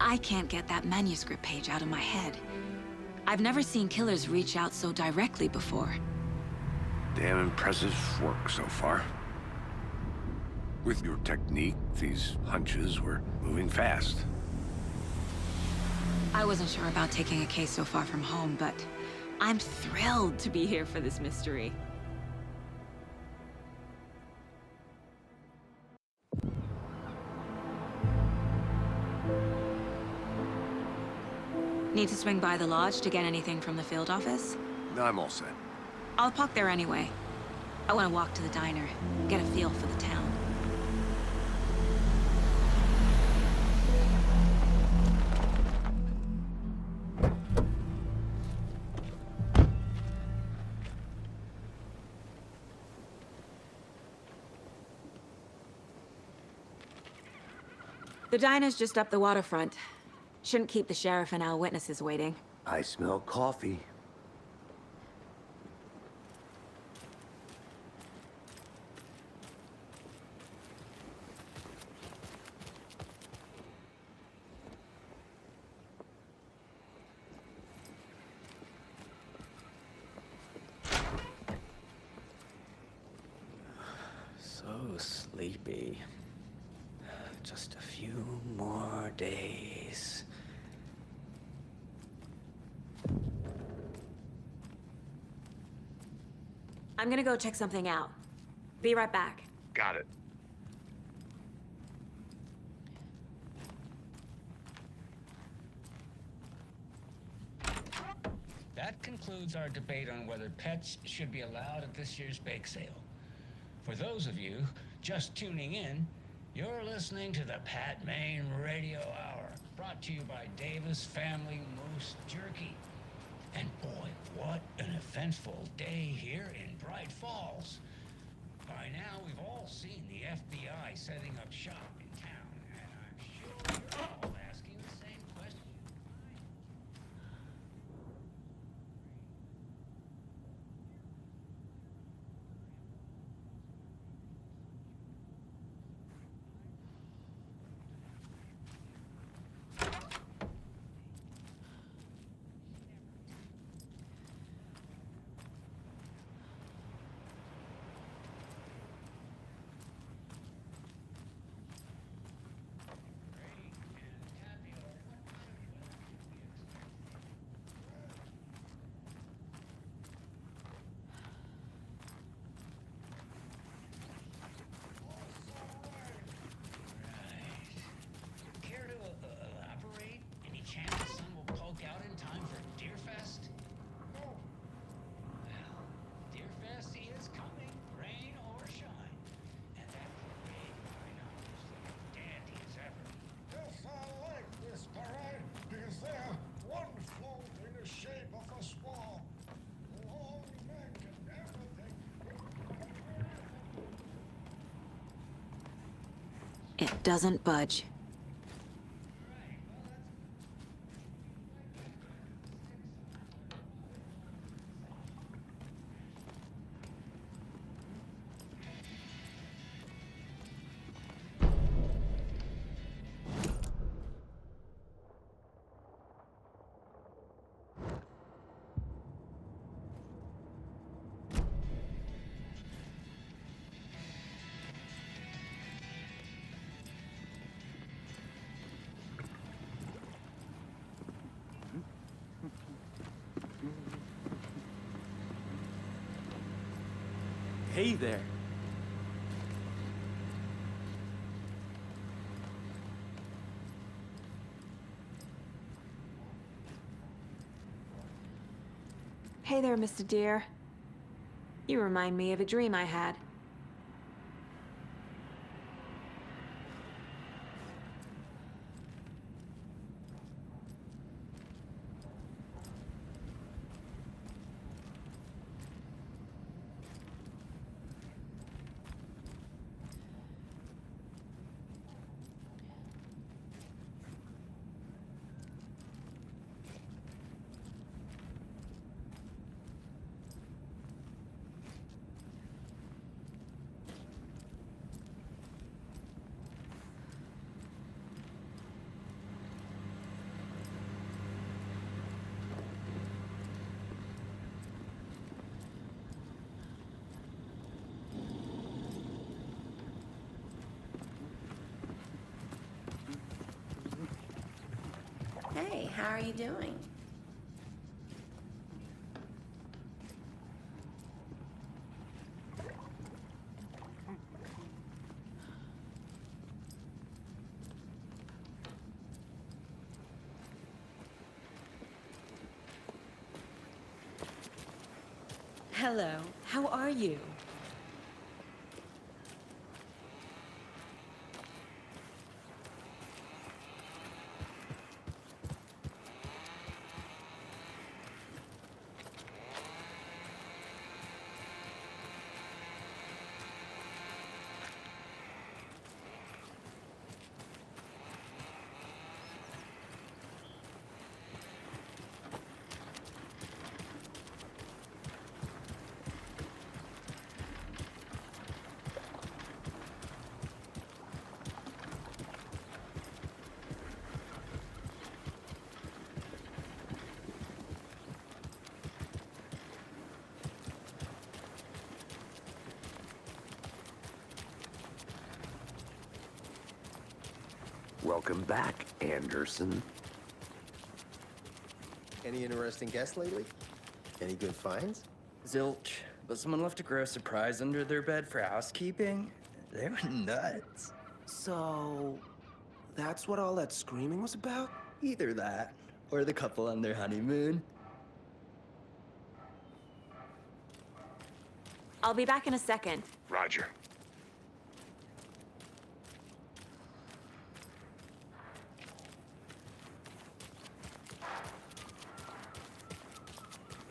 I can't get that manuscript page out of my head. I've never seen killers reach out so directly before. Damn impressive work so far. With your technique, these hunches were moving fast. I wasn't sure about taking a case so far from home, but I'm thrilled to be here for this mystery. Need to swing by the lodge to get anything from the field office? No, I'm all set. I'll park there anyway. I want to walk to the diner, get a feel for the town. The diner's just up the waterfront. Shouldn't keep the sheriff and our witnesses waiting. I smell coffee. So sleepy. Just a few more days. I'm gonna go check something out. Be right back. Got it. That concludes our debate on whether pets should be allowed at this year's bake sale. For those of you just tuning in, you're listening to the Pat Maine Radio Hour, brought to you by Davis Family Moose Jerky. And boy, what an eventful day here in Bright Falls. By now, we've all seen the FBI setting up shop in town, and I'm sure you're all asking the same question. Care to elaborate? Any chance the sun will poke out in time for Deerfest? No. Well, Deerfest is coming, rain or shine. And that parade by now is like dandy as ever. Yes, I like this parade because they're wonderful in the shape of a swan. Long neck and everything. It doesn't budge. Hey there. Hey there, Mr. Deer. You remind me of a dream I had. Hey, how are you doing? Hello, how are you? Welcome back, Anderson. Any interesting guests lately? Any good finds? Zilch, but someone left a gross surprise under their bed for housekeeping? They were nuts. So, that's what all that screaming was about? Either that, or the couple on their honeymoon. I'll be back in a second. Roger.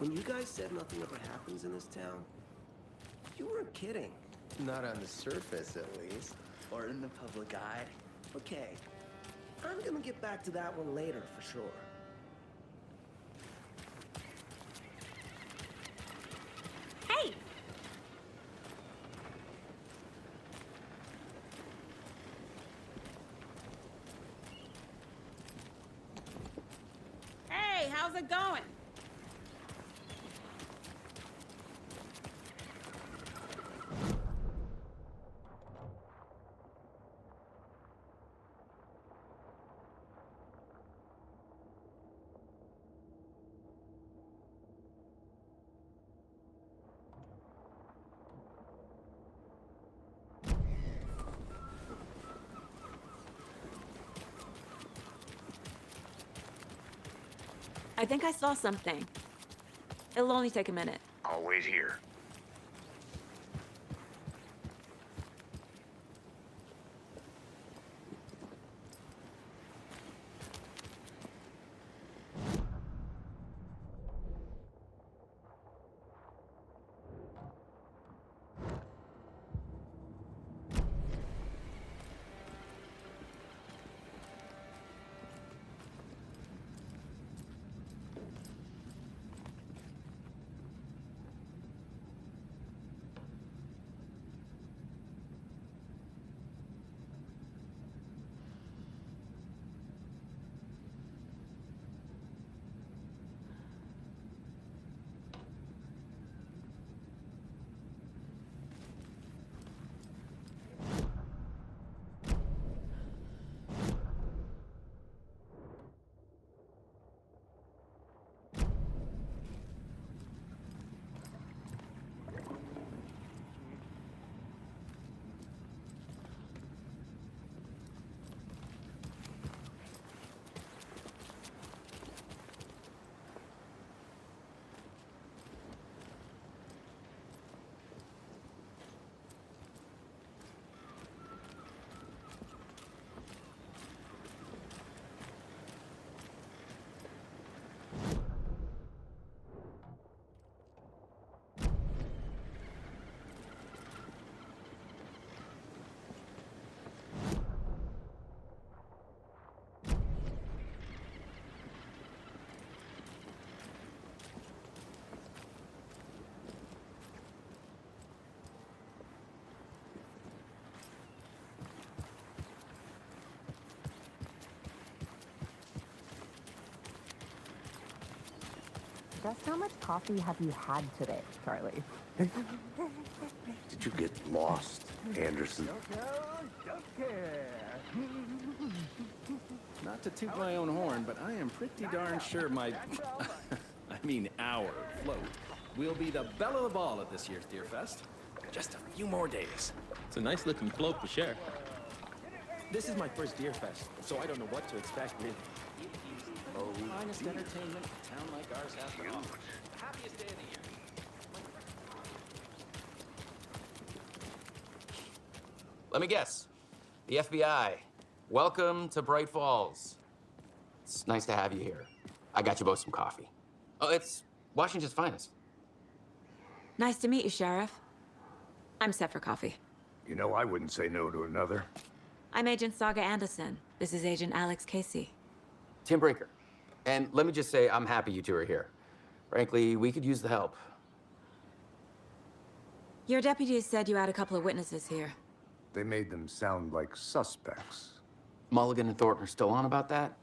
When you guys said nothing ever happens in this town, you weren't kidding. Not on the surface, at least. Or in the public eye. Okay, I'm gonna get back to that one later, for sure. Hey! Hey, how's it going? I think I saw something. It'll only take a minute. I'll wait here. Just how much coffee have you had today, Charlie? Did you get lost? Anderson. Not to toot my own horn, but I am pretty darn sure my... I mean our float will be the belle of the ball at this year's Deer Fest. Just a few more days. It's a nice looking float for sure. This is my first Deer Fest, so I don't know what to expect, really. Oh, finest entertainment a town like ours has to offer. Happiest day of the year. Let me guess. The FBI. Welcome to Bright Falls. It's nice to have you here. I got you both some coffee. Oh, it's Washington's finest. Nice to meet you, Sheriff. I'm set for coffee. You know, I wouldn't say no to another. I'm Agent Saga Anderson. This is Agent Alex Casey. Tim Brinker. And let me just say, I'm happy you two are here. Frankly, we could use the help. Your deputies said you had a couple of witnesses here. They made them sound like suspects. Mulligan and Thornton are still on about that?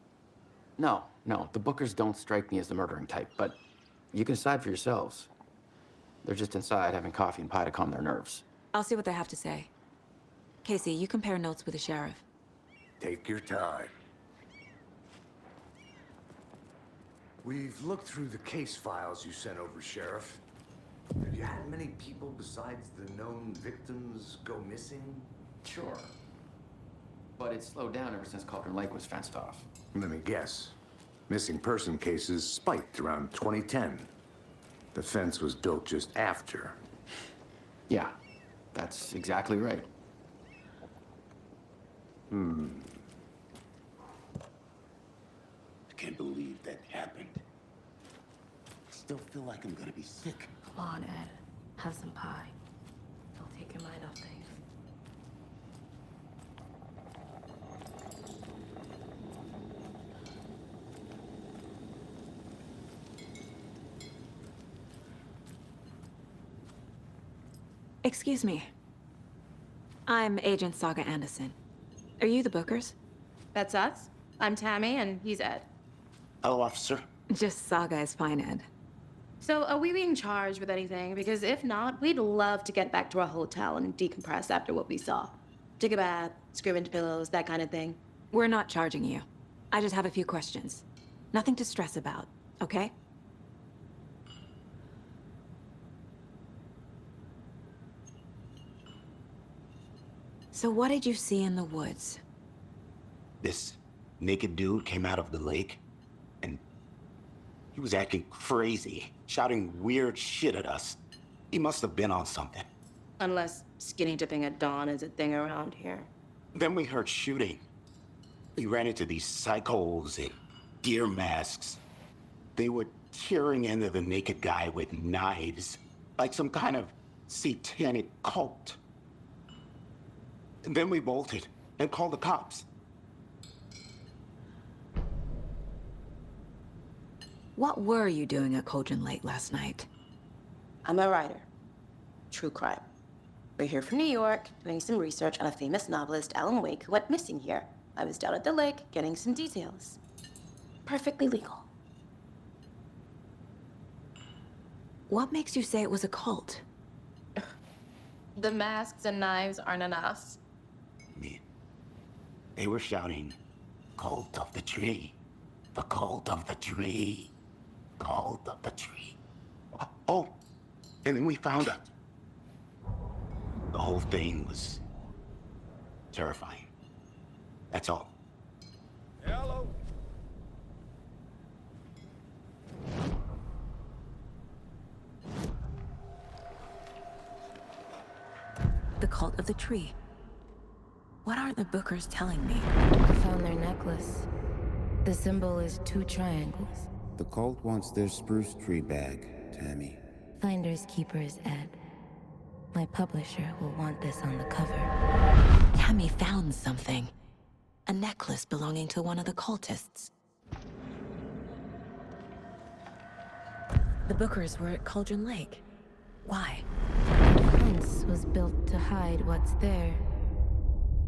No, the Bookers don't strike me as the murdering type, but you can decide for yourselves. They're just inside having coffee and pie to calm their nerves. I'll see what they have to say. Casey, you compare notes with the sheriff. Take your time. We've looked through the case files you sent over, Sheriff. Have you had many people besides the known victims go missing? Sure. But it's slowed down ever since Cauldron Lake was fenced off. Let me guess. Missing person cases spiked around 2010. The fence was built just after. Yeah, that's exactly right. I can't believe that happened. I still feel like I'm gonna be sick. Come on, Ed. Have some pie. Don't take your mind off things. Excuse me. I'm Agent Saga Anderson. Are you the Bookers? That's us. I'm Tammy, and he's Ed. Hello, officer. Just Saga is fine, Ed. So, are we being charged with anything? Because if not, we'd love to get back to our hotel and decompress after what we saw. Take a bath, scream into pillows, that kind of thing. We're not charging you. I just have a few questions. Nothing to stress about, okay? So what did you see in the woods? This naked dude came out of the lake, and he was acting crazy, shouting weird shit at us. He must have been on something. Unless skinny dipping at dawn is a thing around here. Then we heard shooting. We ran into these psychos in deer masks. They were tearing into the naked guy with knives, like some kind of satanic cult. And then we bolted and called the cops. What were you doing at Cauldron Lake last night? I'm a writer. True crime. We're here from New York, doing some research on a famous novelist, Alan Wake, who went missing here. I was down at the lake, getting some details. Perfectly legal. What makes you say it was a cult? The masks and knives aren't enough. They were shouting, "Cult of the tree, the cult of the tree, cult of the tree." Oh, and then we found out. The whole thing was terrifying. That's all. Hello. The cult of the tree. What aren't the Bookers telling me? I found their necklace. The symbol is 2 triangles. The cult wants their spruce tree bag, Tammy. Finders keepers, Ed. My publisher will want this on the cover. Tammy found something. A necklace belonging to one of the cultists. The Bookers were at Cauldron Lake. Why? The fence was built to hide what's there.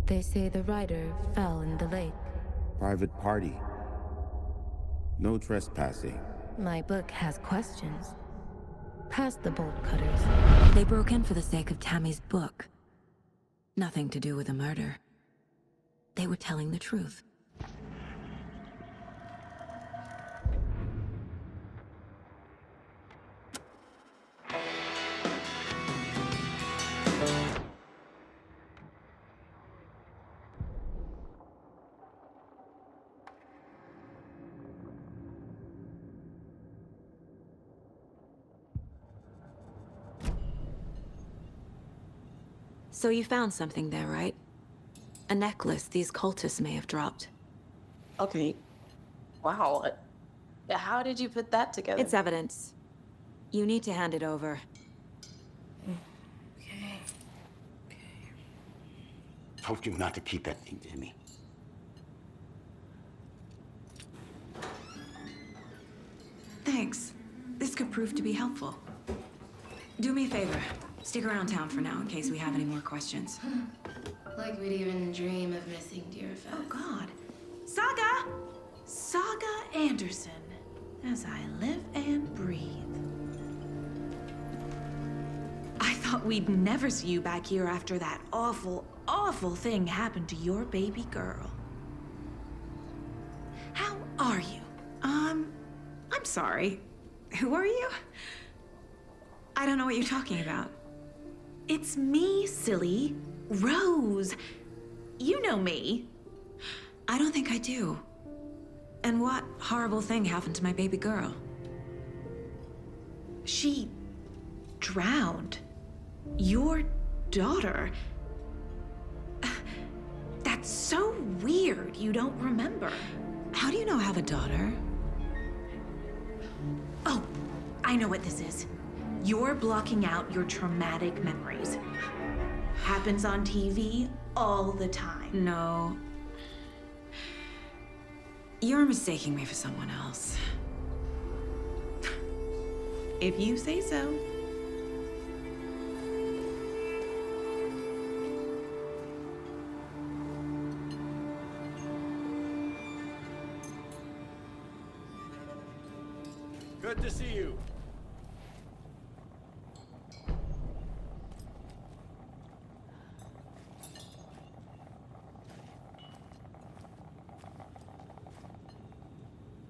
They say the rider fell in the lake. Private party. No trespassing. My book has questions. Past the bolt cutters. They broke in for the sake of Tammy's book. Nothing to do with a murder. They were telling the truth. So you found something there, right? A necklace these cultists may have dropped. Okay. Wow. How did you put that together? It's evidence. You need to hand it over. Okay. Told you not to keep that thing to me. Thanks. This could prove to be helpful. Do me a favor. Stick around town for now in case we have any more questions. Like we'd even dream of missing Deerfest. Oh, God. Saga! Saga Anderson. As I live and breathe. I thought we'd never see you back here after that awful, awful thing happened to your baby girl. How are you? I'm sorry. Who are you? I don't know what you're talking about. It's me, silly. Rose. You know me. I don't think I do. And what horrible thing happened to my baby girl? She drowned. Your daughter. That's so weird you don't remember. How do you know I have a daughter? Oh, I know what this is. You're blocking out your traumatic memories. Happens on TV all the time. No. You're mistaking me for someone else. If you say so. Good to see you.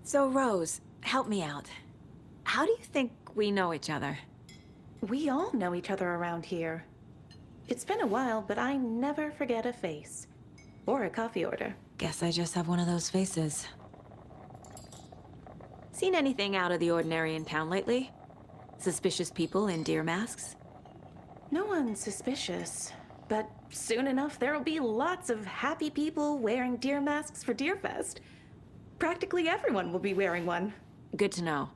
So, Rose, help me out. How do you think we know each other? We all know each other around here. It's been a while, but I never forget a face. Or a coffee order. Guess I just have one of those faces. Seen anything out of the ordinary in town lately? Suspicious people in deer masks? No one's suspicious. But soon enough, there'll be lots of happy people wearing deer masks for Deerfest. Practically everyone will be wearing one. Good to know.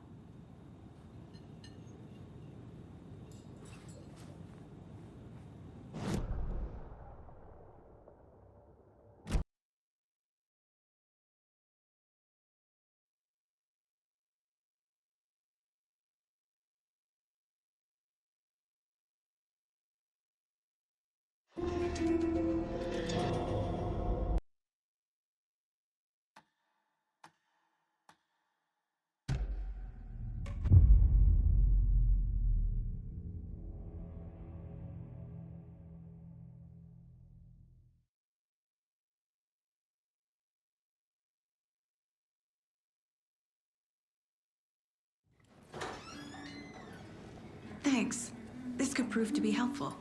Thanks. This could prove to be helpful.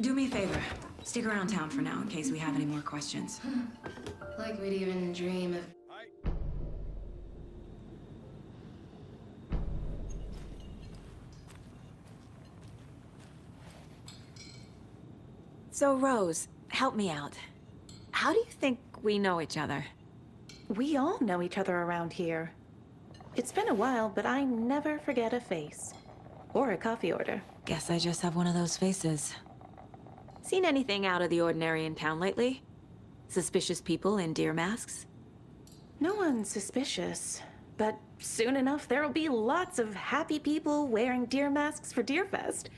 Do me a favor. Stick around town for now in case we have any more questions. Like we'd even dream of... So, Rose, help me out. How do you think we know each other? We all know each other around here. It's been a while, but I never forget a face. Or a coffee order. Guess I just have one of those faces. Seen anything out of the ordinary in town lately? Suspicious people in deer masks? No one's suspicious. But soon enough, there'll be lots of happy people wearing deer masks for Deerfest.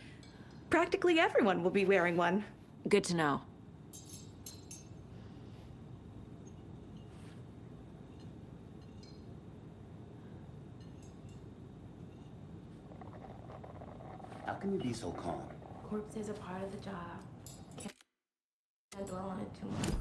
Practically everyone will be wearing one. Good to know. How can you be so calm? Corpses are part of the job. I dwell on it too much.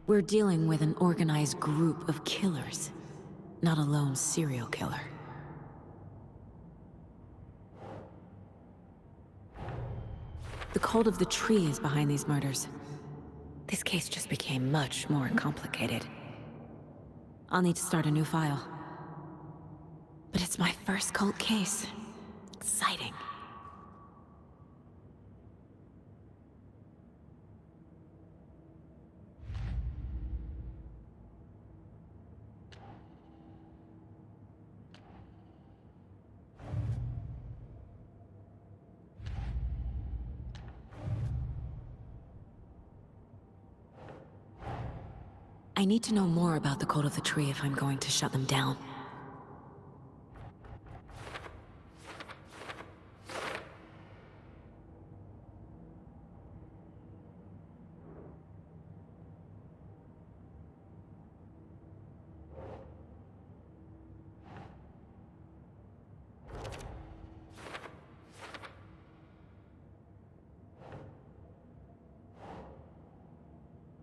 We're dealing with an organized group of killers, not a lone serial killer. The cult of the tree is behind these murders. This case just became much more complicated. I'll need to start a new file. But it's my first cult case. Exciting. I need to know more about the cult of the tree if I'm going to shut them down.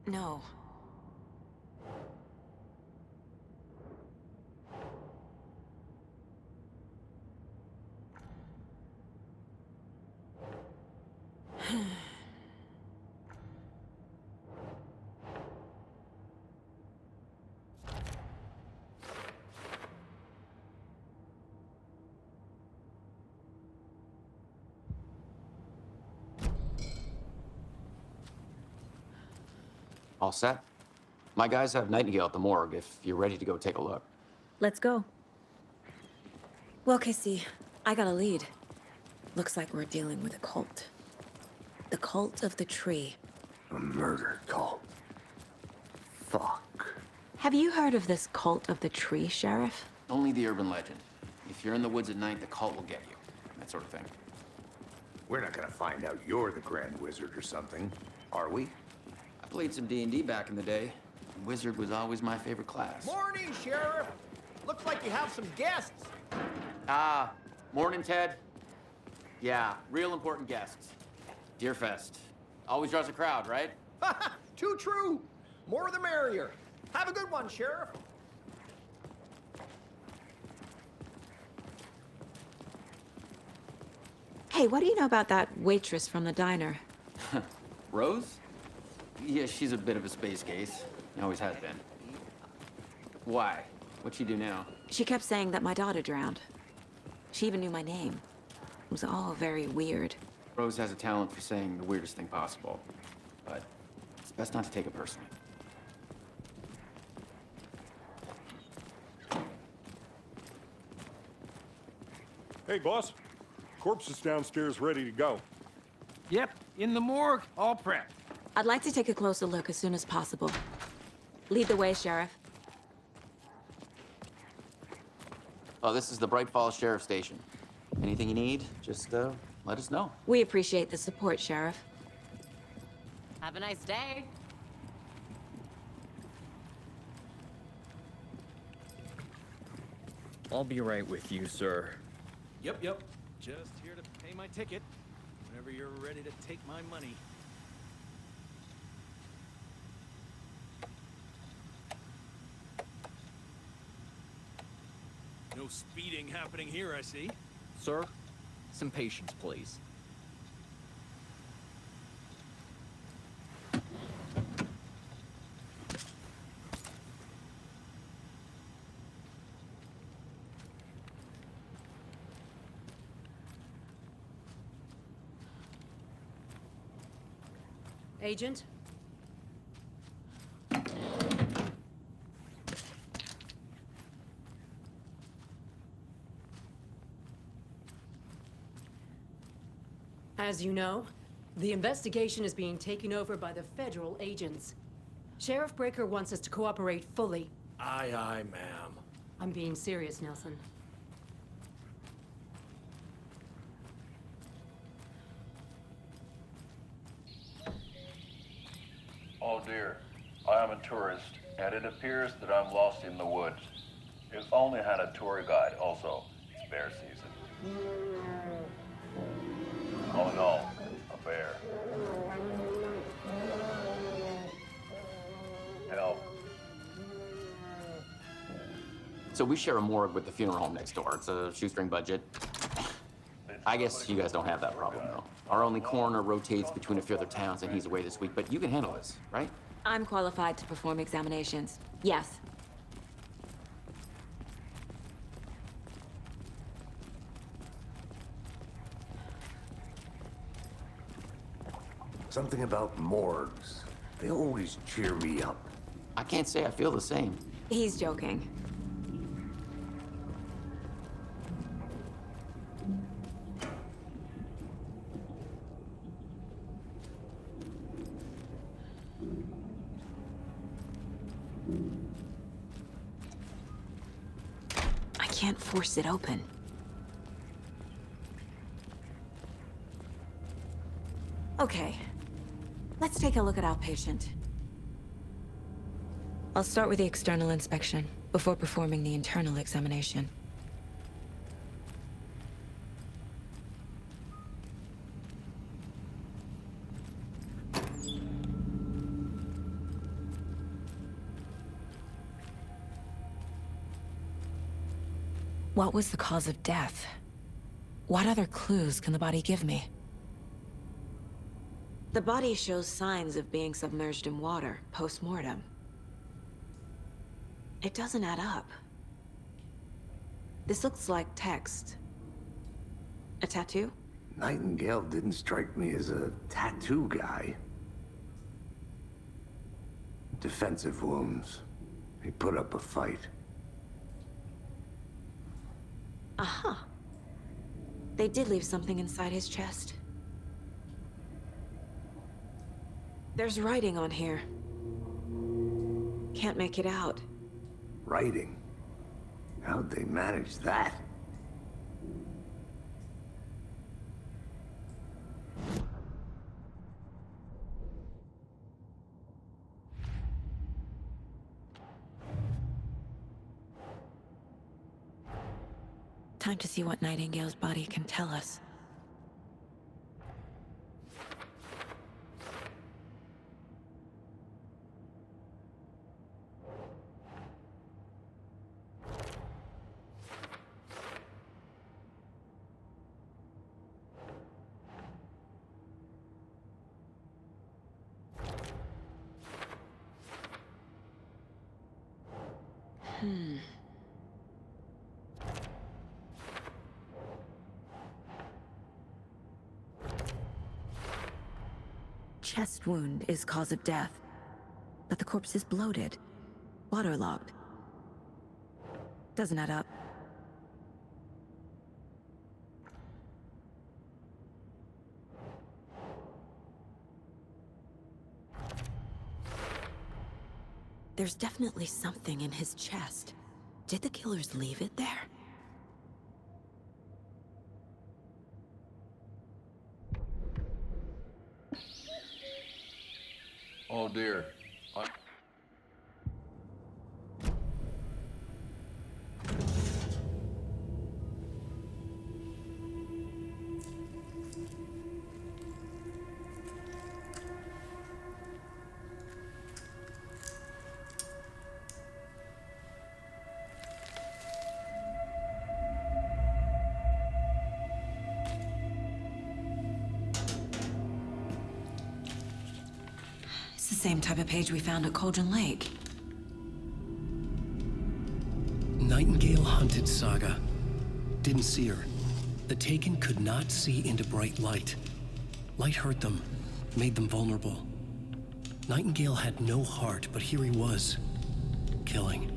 No. All set? My guys have Nightingale at the morgue if you're ready to go take a look. Let's go. Well, Casey, I got a lead. Looks like we're dealing with a cult. The cult of the tree. A murder cult. Fuck. Have you heard of this cult of the tree, Sheriff? Only the urban legend. If you're in the woods at night, the cult will get you. That sort of thing. We're not gonna find out you're the Grand Wizard or something, are we? I played some D&D back in the day. Wizard was always my favorite class. Morning, Sheriff. Looks like you have some guests. Ah, morning, Ted. Yeah, real important guests. Deerfest. Always draws a crowd, right? Too true. More the merrier. Have a good one, Sheriff. Hey, what do you know about that waitress from the diner? Rose? Yeah, she's a bit of a space case. Always has been. Why? What'd she do now? She kept saying that my daughter drowned. She even knew my name. It was all very weird. Rose has a talent for saying the weirdest thing possible. But it's best not to take it personally. Hey, boss. Corpse is downstairs ready to go. Yep, in the morgue, all prepped. I'd like to take a closer look as soon as possible. Lead the way, Sheriff. Oh, this is the Bright Falls Sheriff Station. Anything you need, just let us know. We appreciate the support, Sheriff. Have a nice day. I'll be right with you, sir. Yep. Just here to pay my ticket. Whenever you're ready to take my money. No speeding happening here, I see. Sir, some patience, please. Agent? As you know, The investigation is being taken over by the federal agents. Sheriff Breaker wants us to cooperate fully. Aye, aye, ma'am. I'm being serious, Nelson. Oh dear, I am a tourist, and it appears that I'm lost in the woods. I've only had a tour guide also. It's bear season. All in all, a bear. Help. So we share a morgue with the funeral home next door. It's a shoestring budget. I guess you guys don't have that problem, though. Our only coroner rotates between a few other towns, and he's away this week, but you can handle this, right? I'm qualified to perform examinations. Yes. Something about morgues. They always cheer me up. I can't say I feel the same. He's joking. I can't force it open. Okay. Let's take a look at our patient. I'll start with the external inspection before performing the internal examination. What was the cause of death? What other clues can the body give me? The body shows signs of being submerged in water post-mortem. It doesn't add up. This looks like text. A tattoo? Nightingale didn't strike me as a tattoo guy. Defensive wounds. He put up a fight. Aha. They did leave something inside his chest. There's writing on here. Can't make it out. Writing? How'd they manage that? Time to see what Nightingale's body can tell us. Chest wound is cause of death, but the corpse is bloated, waterlogged. Doesn't add up. There's definitely something in his chest. Did the killers leave it there? Oh dear. It's the same type of page we found at Cauldron Lake. Nightingale hunted Saga. Didn't see her. The Taken could not see into bright light. Light hurt them, made them vulnerable. Nightingale had no heart, but here he was, killing.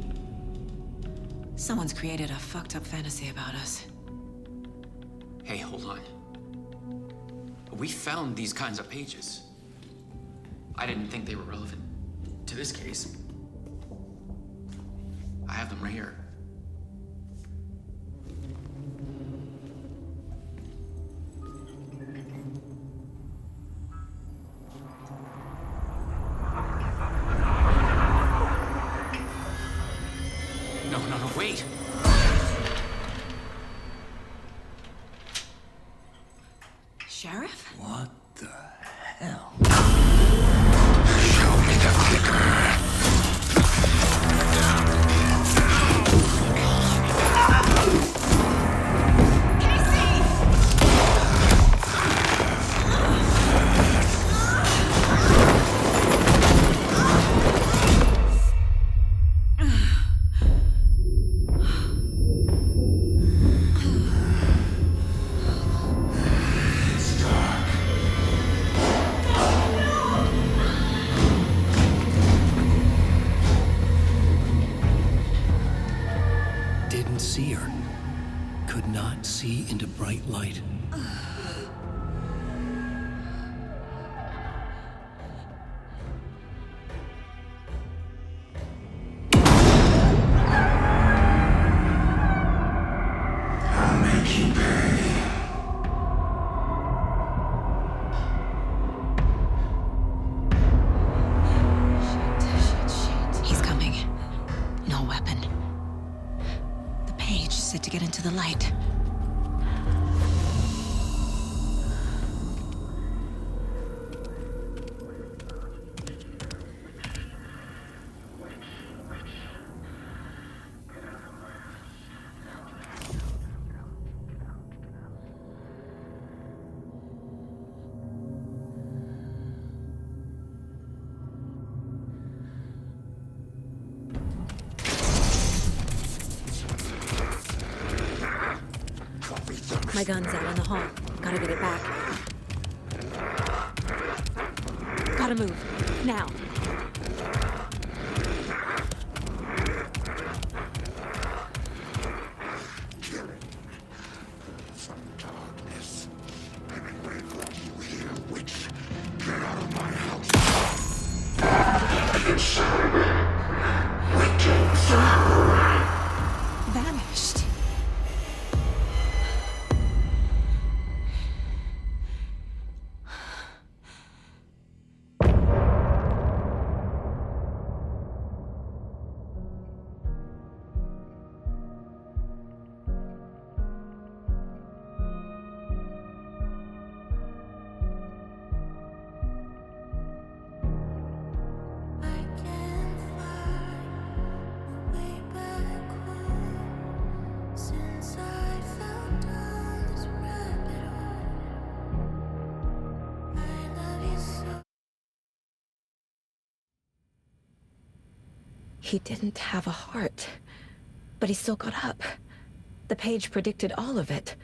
Someone's created a fucked up fantasy about us. Hey, hold on. We found these kinds of pages. I didn't think they were relevant to this case. I have them right here. No, wait! Sheriff? What the hell? Show me the clicker. Didn't see her. Could not see into bright light. I'll make you pay. He's coming. No weapon. The page said to get into the light. My gun's out in the hall. Gotta get it back. Gotta move. Now. Vanished. He didn't have a heart, but he still got up. The page predicted all of it.